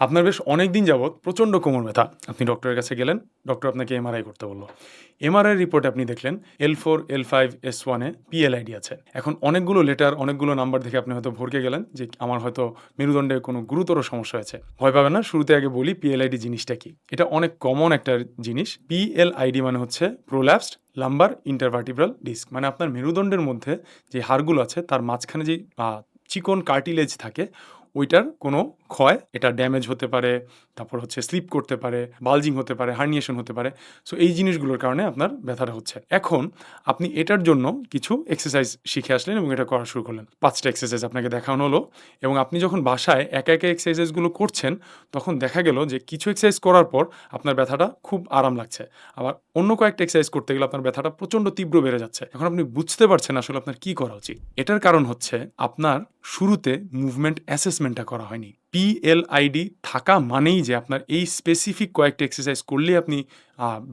আপনার বেশ অনেকদিন যাবৎ প্রচণ্ড কোমর ব্যথা। আপনি ডক্টরের কাছে গেলেন, ডক্টর আপনাকে এমআরআই করতে বলল। এমআরআই রিপোর্টে আপনি দেখলেন L4, L5, S1 এ পিএলআইডি আছে। এখন অনেকগুলো লেটার, অনেকগুলো নাম্বার দেখে আপনি হয়তো ভড়কে গেলেন যে আমার হয়তো মেরুদণ্ডে কোনো গুরুতর সমস্যা হয়েছে। ভয় পাবেন না, শুরুতে আগে বলি পিএলআইডি জিনিসটা কি? এটা অনেক কমন একটা জিনিস। পিএলআইডি মানে হচ্ছে প্রোল্যাপসড লাম্বার ইন্টারভার্টিব্রাল ডিস্ক। মানে আপনার মেরুদণ্ডের মধ্যে যে হাড়গুলো আছে তার মাঝখানে যেই চিকন কার্টিলেজ থাকে ওইটার কোনো ক্ষয়, এটা ড্যামেজ হতে পারে, তারপর হচ্ছে স্লিপ করতে পারে, বালজিং হতে পারে, হার্নিয়েশন হতে পারে। সো এই জিনিসগুলোর কারণে আপনার ব্যথাটা হচ্ছে। এখন আপনি এটার জন্য কিছু এক্সারসাইজ শিখে আসলেন এবং এটা করা শুরু করলেন। ৫টা এক্সারসাইজ আপনাকে দেখানো হলো এবং আপনি যখন বাসায় একা একা এক্সারসাইজগুলো করছেন তখন দেখা গেল যে কিছু এক্সারসাইজ করার পর আপনার ব্যথাটা খুব আরাম লাগছে। আবার অন্য কয়েকটা এক্সারসাইজ করতে গেলে আপনার ব্যথাটা প্রচণ্ড তীব্র বেড়ে যাচ্ছে। এখন আপনি বুঝতে পারছেন আসলে আপনার কী করা উচিত। এটার কারণ হচ্ছে আপনার শুরুতে মুভমেন্ট অ্যাসেসমেন্টটা করা হয়নি। পিএলআইডি থাকা মানেই যে আপনার এই স্পেসিফিক কয়েকটা এক্সারসাইজ করলেই আপনি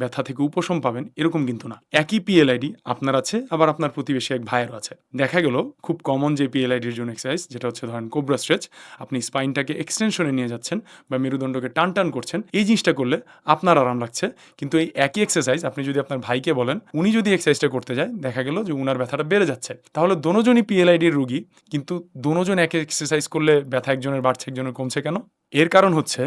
ব্যথা থেকে উপশম পাবেন এরকম কিন্তু না। একই পিএলআইডি আপনার আছে, আবার আপনার প্রতিবেশী এক ভাইয়েরও আছে। দেখা গেল খুব কমন যে পিএলআইডির জন্য এক্সারসাইজ, যেটা হচ্ছে ধরেন কোবরা স্ট্রেচ। আপনি স্পাইনটাকে এক্সটেনশনে নিয়ে যাচ্ছেন বা মেরুদণ্ডকে টান টান করছেন, এই জিনিসটা করলে আপনার আরাম লাগছে। কিন্তু এই একই এক্সারসাইজ আপনি যদি আপনার ভাইকে বলেন, উনি যদি এক্সারসাইজটা করতে যায়, দেখা গেল যে উনার ব্যথাটা বেড়ে যাচ্ছে। তাহলে দোনোজনই পিএলআইডির রুগী, কিন্তু দোনোজন এক এক্সারসাইজ করলে ব্যথা একজনের বাড়ছে একজনের কমছে কেন? এর কারণ হচ্ছে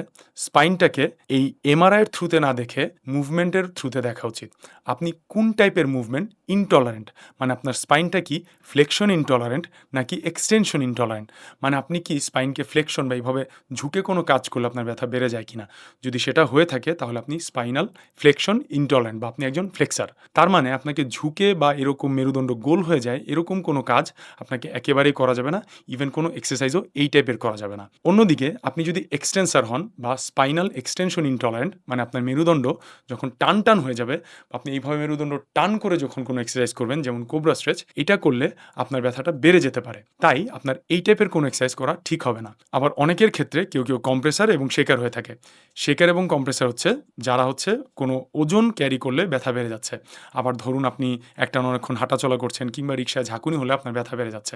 স্পাইনটাকে এই এমআরআইয়ের থ্রুতে না দেখে মুভমেন্টের থ্রুতে দেখা উচিত। আপনি কোন টাইপের মুভমেন্ট ইনটলারেন্ট, মানে আপনার স্পাইনটা কি ফ্লেকশন ইনটলারেন্ট নাকি এক্সটেনশন ইনটলারেন্ট, মানে আপনি কি স্পাইনকে ফ্লেকশন বা এইভাবে ঝুঁকে কোনো কাজ করলে আপনার ব্যথা বেড়ে যায় কিনা। যদি সেটা হয়ে থাকে তাহলে আপনি স্পাইনাল ফ্লেকশন ইনটলারেন্ট বা আপনি একজন ফ্লেক্সার। তার মানে আপনাকে ঝুঁকে বা এরকম মেরুদণ্ড গোল হয়ে যায় এরকম কোনো কাজ আপনাকে একেবারেই করা যাবে না। ইভেন কোনো এক্সারসাইজও এই টাইপের করা যাবে না। অন্যদিকে আপনি যদি এক্সটেন্সার হন বা স্পাইনাল এক্সটেনশন ইনটলারেন্ট, মানে আপনার মেরুদণ্ড যখন টান টান হয়ে যাবে, আপনি এইভাবে মেরুদণ্ড টান করে যখন কোনো এক্সারসাইজ করবেন যেমন কোবরা স্ট্রেচ, এটা করলে আপনার ব্যথাটা বেড়ে যেতে পারে। তাই আপনার এই টাইপের কোনো এক্সারসাইজ করা ঠিক হবে না। আবার অনেকের ক্ষেত্রে কেউ কেউ কম্প্রেসার এবং শেকার হয়ে থাকে। শেকার এবং কম্প্রেসার হচ্ছে যারা হচ্ছে কোনো ওজন ক্যারি করলে ব্যথা বেড়ে যাচ্ছে। আবার ধরুন আপনি একটানা অনেকক্ষণ হাঁটাচলা করছেন কিংবা রিক্সায় ঝাঁকুনি হলে আপনার ব্যথা বেড়ে যাচ্ছে।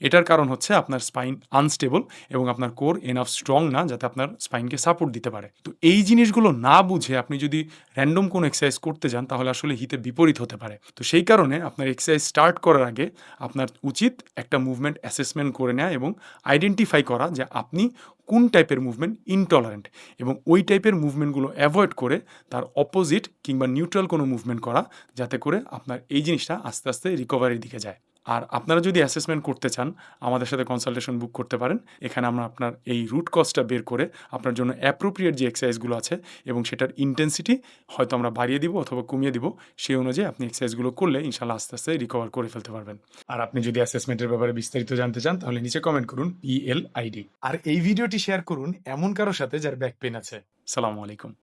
এটার কারণ হচ্ছে আপনার স্পাইন আনস্টেবল এবং আপনার কোর এনাফ স্ট্রং না যাতে আপনার স্পাইনকে সাপোর্ট দিতে পারে। তো এই জিনিসগুলো না বুঝে আপনি যদি র্যান্ডম কোনো এক্সারসাইজ করতে যান তাহলে আসলে হিতে বিপরীত হতে পারে। তো সেই কারণে আপনার এক্সারসাইজ স্টার্ট করার আগে আপনার উচিত একটা মুভমেন্ট অ্যাসেসমেন্ট করে নেওয়া এবং আইডেন্টিফাই করা যে আপনি কোন টাইপের মুভমেন্ট ইনটলারেন্ট, এবং ওই টাইপের মুভমেন্টগুলো অ্যাভয়েড করে তার অপোজিট কিংবা নিউট্রাল কোনো মুভমেন্ট করা, যাতে করে আপনার এই জিনিসটা আস্তে আস্তে রিকভারির দিকে যায়। আর আপনারা যদি অ্যাসেসমেন্ট করতে চান আমাদের সাথে কনসালটেশন বুক করতে পারেন। এখানে আমরা আপনার এই রুট কজটা বের করে আপনার জন্য অ্যাপ্রোপ্রিয়েট যে এক্সারসাইজগুলো আছে এবং সেটার ইন্টেন্সিটি হয়তো আমরা বাড়িয়ে দিব অথবা কমিয়ে দিব, সেই অনুযায়ী আপনি এক্সারসাইজগুলো করলে ইনশাল্লাহ আস্তে আস্তে রিকভার করে ফেলতে পারবেন। আর আপনি যদি অ্যাসেসমেন্টের ব্যাপারে বিস্তারিত জানতে চান তাহলে নিচে কমেন্ট করুন PLID। আর এই ভিডিওটি শেয়ার করুন এমন কারোর সাথে যার ব্যাক পেন আছে। সালামু আলাইকুম।